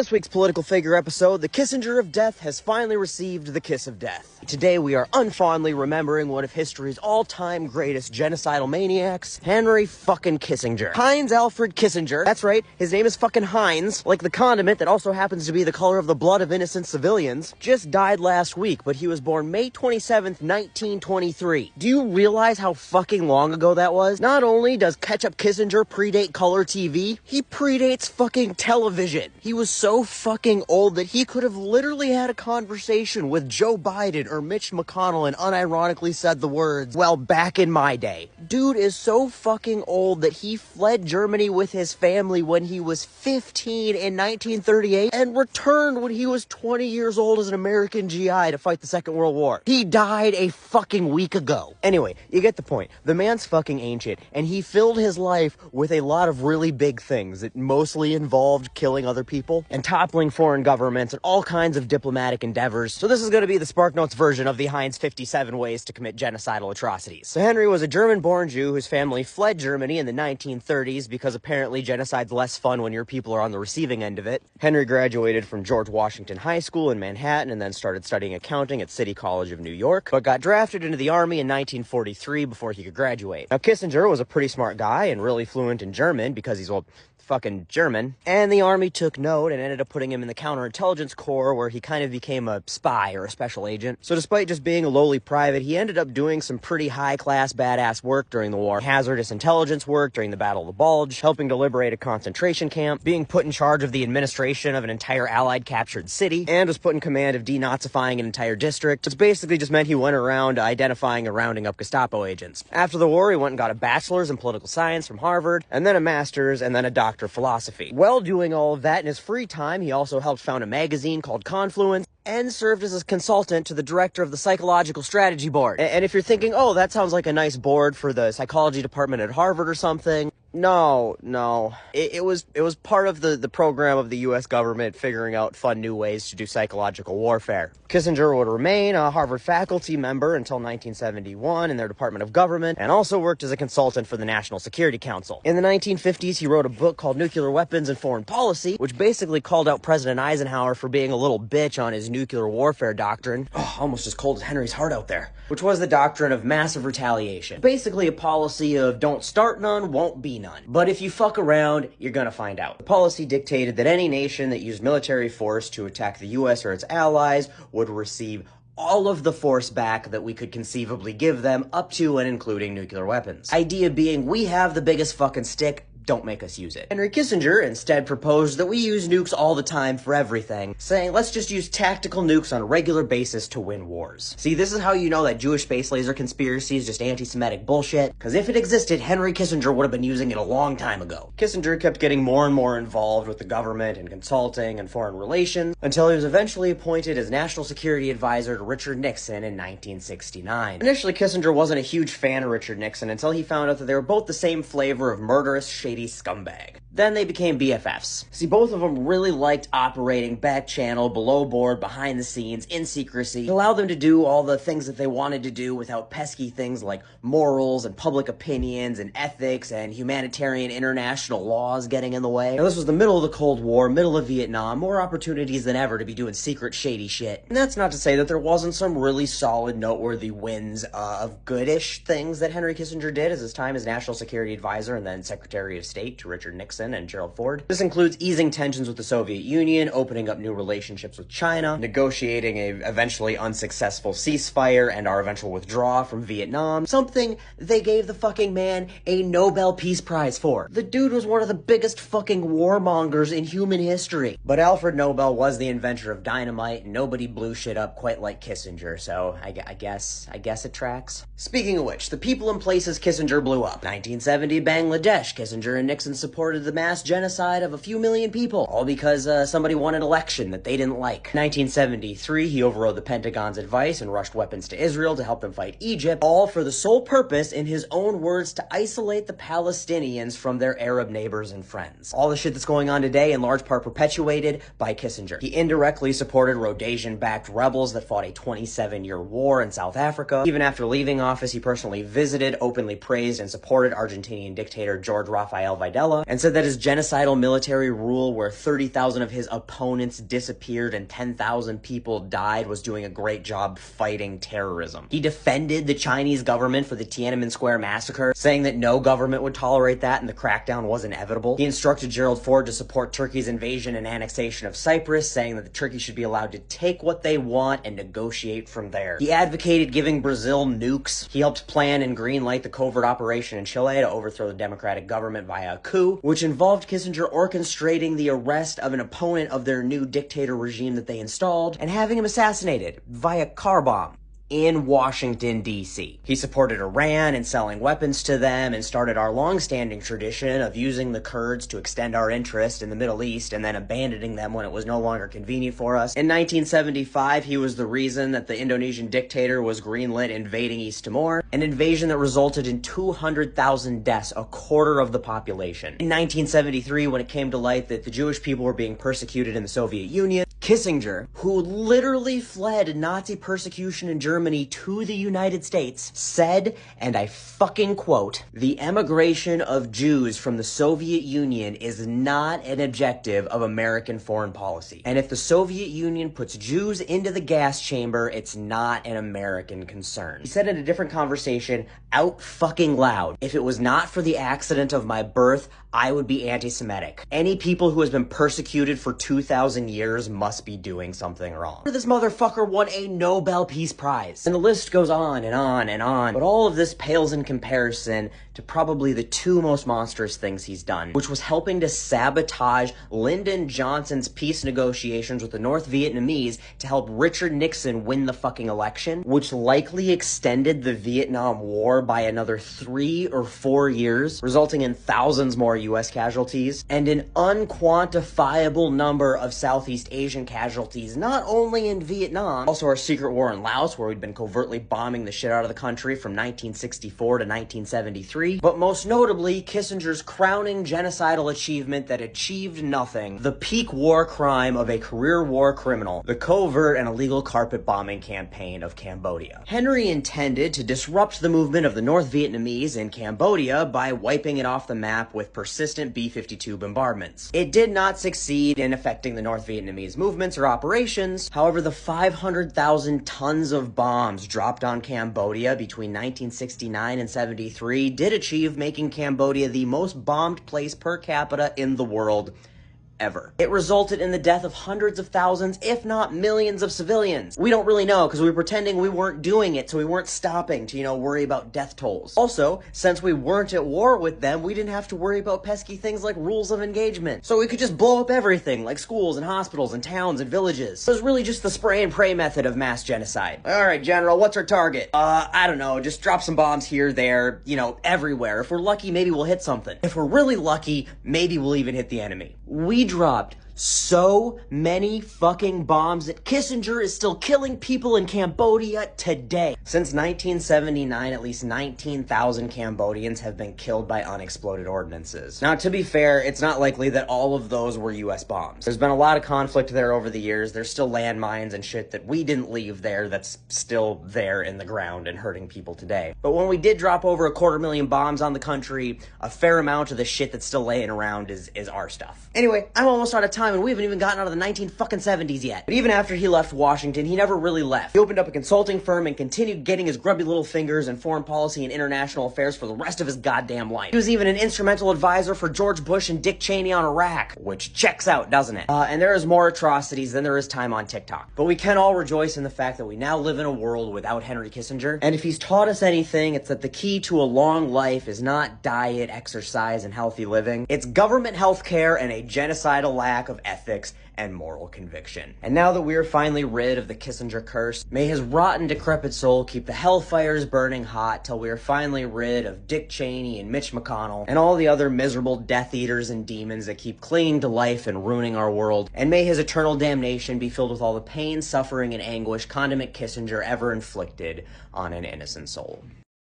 This week's political figure episode, the Kissinger of Death has finally received the kiss of death. Today we are unfondly remembering one of history's all-time greatest genocidal maniacs, Henery fucking Kissinger. Heinz Alfred Kissinger. That's right, his name is fucking Heinz, like the condiment that also happens to be the color of the blood of innocent civilians. Just died last week, but he was born May 27th, 1923. Do you realize how fucking long ago that was? Not only does Ketchup Kissinger predate color TV, he predates fucking television. He was so fucking old that he could have literally had a conversation with Joe Biden or Mitch McConnell and unironically said the words, "Well, back in my day." Dude is so fucking old that he fled Germany with his family when he was 15 in 1938 and returned when he was 20 years old as an American GI to fight the Second World War. He died a fucking week ago. Anyway, you get the point. The man's fucking ancient, and he filled his life with a lot of really big things that mostly involved killing other people and toppling foreign governments and all kinds of diplomatic endeavors. So this is going to be the SparkNotes version of the Heinz 57 ways to commit genocidal atrocities. So Henry was a German-born Jew whose family fled Germany in the 1930s because apparently genocide's less fun when your people are on the receiving end of it. Henry graduated from George Washington High School in Manhattan and then started studying accounting at City College of New York, but got drafted into the Army in 1943 before he could graduate. Now Kissinger was a pretty smart guy and really fluent in German because he's, well, fucking German, and the Army took note and ended up putting him in the counterintelligence corps where he kind of became a spy or a special agent. So despite just being a lowly private, he ended up doing some pretty high-class badass work during the war. Hazardous intelligence work during the Battle of the Bulge, helping to liberate a concentration camp, being put in charge of the administration of an entire Allied captured city, and was put in command of denazifying an entire district. It's basically just meant he went around identifying and rounding up Gestapo agents. After the war, he went and got a bachelor's in political science from Harvard, and then a master's, and then a doctorate of philosophy. While doing all of that in his free time, he also helped found a magazine called Confluence and served as a consultant to the director of the Psychological Strategy Board. And if you're thinking, oh, that sounds like a nice board for the psychology department at Harvard or something, no. It was part of the program of the U.S. government figuring out fun new ways to do psychological warfare. Kissinger would remain a Harvard faculty member until 1971 in their Department of Government, and also worked as a consultant for the National Security Council. In the 1950s, he wrote a book called Nuclear Weapons and Foreign Policy, which basically called out President Eisenhower for being a little bitch on his nuclear warfare doctrine. Oh, almost as cold as Henry's heart out there. Which was the doctrine of massive retaliation. Basically a policy of don't start none, won't be none. But if you fuck around, you're gonna find out. The policy dictated that any nation that used military force to attack the US or its allies would receive all of the force back that we could conceivably give them, up to and including nuclear weapons. Idea being, we have the biggest fucking stick, don't make us use it. Henery Kissinger instead proposed that we use nukes all the time for everything, saying let's just use tactical nukes on a regular basis to win wars. See, this is how you know that Jewish space laser conspiracy is just anti-Semitic bullshit, because if it existed, Henery Kissinger would have been using it a long time ago. Kissinger kept getting more and more involved with the government and consulting and foreign relations, until he was eventually appointed as National Security Advisor to Richard Nixon in 1969. Initially, Kissinger wasn't a huge fan of Richard Nixon until he found out that they were both the same flavor of murderous, shady scumbag. Then they became BFFs. See, both of them really liked operating back channel, below board, behind the scenes, in secrecy. It allowed them to do all the things that they wanted to do without pesky things like morals and public opinions and ethics and humanitarian international laws getting in the way. Now, this was the middle of the Cold War, middle of Vietnam, more opportunities than ever to be doing secret shady shit. And that's not to say that there wasn't some really solid, noteworthy wins of goodish things that Henery Kissinger did as his time as National Security Advisor and then Secretary of State to Richard Nixon and Gerald Ford. This includes easing tensions with the Soviet Union, opening up new relationships with China, negotiating a eventually unsuccessful ceasefire and our eventual withdrawal from Vietnam, something they gave the fucking man a Nobel Peace Prize for. The dude was one of the biggest fucking warmongers in human history. But Alfred Nobel was the inventor of dynamite, and nobody blew shit up quite like Kissinger, so I guess it tracks. Speaking of which, the people and places Kissinger blew up. 1970, Bangladesh. Kissinger and Nixon supported the mass genocide of a few million people, all because somebody won an election that they didn't like. 1973, he overrode the Pentagon's advice and rushed weapons to Israel to help them fight Egypt, all for the sole purpose, in his own words, to isolate the Palestinians from their Arab neighbors and friends. All the shit that's going on today in large part perpetuated by Kissinger. He indirectly supported Rhodesian-backed rebels that fought a 27-year war in South Africa. Even after leaving office, he personally visited, openly praised, and supported Argentinian dictator George Rafael Videla, and said that that his genocidal military rule, where 30,000 of his opponents disappeared and 10,000 people died, was doing a great job fighting terrorism. He defended the Chinese government for the Tiananmen Square massacre, saying that no government would tolerate that and the crackdown was inevitable. He instructed Gerald Ford to support Turkey's invasion and annexation of Cyprus, saying that the Turkey should be allowed to take what they want and negotiate from there. He advocated giving Brazil nukes. He helped plan and greenlight the covert operation in Chile to overthrow the democratic government via a coup, which involved Kissinger orchestrating the arrest of an opponent of their new dictator regime that they installed and having him assassinated via car bomb in Washington, D.C. He supported Iran in selling weapons to them and started our long-standing tradition of using the Kurds to extend our interest in the Middle East and then abandoning them when it was no longer convenient for us. In 1975, he was the reason that the Indonesian dictator was greenlit invading East Timor, an invasion that resulted in 200,000 deaths, a quarter of the population. In 1973, when it came to light that the Jewish people were being persecuted in the Soviet Union, Kissinger, who literally fled Nazi persecution in Germany to the United States, said, and I fucking quote, "The emigration of Jews from the Soviet Union is not an objective of American foreign policy. And if the Soviet Union puts Jews into the gas chamber, it's not an American concern." He said in a different conversation, out fucking loud, "If it was not for the accident of my birth, I would be anti-Semitic. Any people who has been persecuted for 2,000 years must be doing something wrong." This motherfucker won a Nobel Peace Prize. And the list goes on and on and on. But all of this pales in comparison to probably the two most monstrous things he's done, which was helping to sabotage Lyndon Johnson's peace negotiations with the North Vietnamese to help Richard Nixon win the fucking election, which likely extended the Vietnam War by another 3 or 4 years, resulting in thousands more U.S. casualties, and an unquantifiable number of Southeast Asian casualties, not only in Vietnam, also our secret war in Laos, where we'd been covertly bombing the shit out of the country from 1964 to 1973, but most notably, Kissinger's crowning genocidal achievement that achieved nothing, the peak war crime of a career war criminal, the covert and illegal carpet bombing campaign of Cambodia. Henry intended to disrupt the movement of the North Vietnamese in Cambodia by wiping it off the map with persistent B-52 bombardments. It did not succeed in affecting the North Vietnamese movements or operations. However, the 500,000 tons of bombs dropped on Cambodia between 1969 and 73 did achieve making Cambodia the most bombed place per capita in the world ever. It resulted in the death of hundreds of thousands, if not millions of civilians. We don't really know because we were pretending we weren't doing it, so we weren't stopping to, worry about death tolls. Also, since we weren't at war with them, we didn't have to worry about pesky things like rules of engagement. So we could just blow up everything, like schools and hospitals and towns and villages. It was really just the spray and pray method of mass genocide. Alright, General, what's our target? I don't know, just drop some bombs here, there, everywhere. If we're lucky, maybe we'll hit something. If we're really lucky, maybe we'll even hit the enemy. We dropped so many fucking bombs that Kissinger is still killing people in Cambodia today. Since 1979, at least 19,000 Cambodians have been killed by unexploded ordnances. Now, to be fair, it's not likely that all of those were US bombs. There's been a lot of conflict there over the years. There's still landmines and shit that we didn't leave there that's still there in the ground and hurting people today. But when we did drop over 250,000 bombs on the country, a fair amount of the shit that's still laying around is our stuff. Anyway, I'm almost out of time and we haven't even gotten out of the 1970s yet. But even after he left Washington, he never really left. He opened up a consulting firm and continued getting his grubby little fingers in foreign policy and international affairs for the rest of his goddamn life. He was even an instrumental advisor for George Bush and Dick Cheney on Iraq, which checks out, doesn't it? And there is more atrocities than there is time on TikTok. But we can all rejoice in the fact that we now live in a world without Henery Kissinger. And if he's taught us anything, it's that the key to a long life is not diet, exercise, and healthy living. It's government health care and a genocidal lack of ethics and moral conviction. And now that we are finally rid of the Kissinger curse, may his rotten, decrepit soul keep the hellfires burning hot till we are finally rid of Dick Cheney and Mitch McConnell and all the other miserable Death Eaters and demons that keep clinging to life and ruining our world. And may his eternal damnation be filled with all the pain, suffering, and anguish Condiment Kissinger ever inflicted on an innocent soul.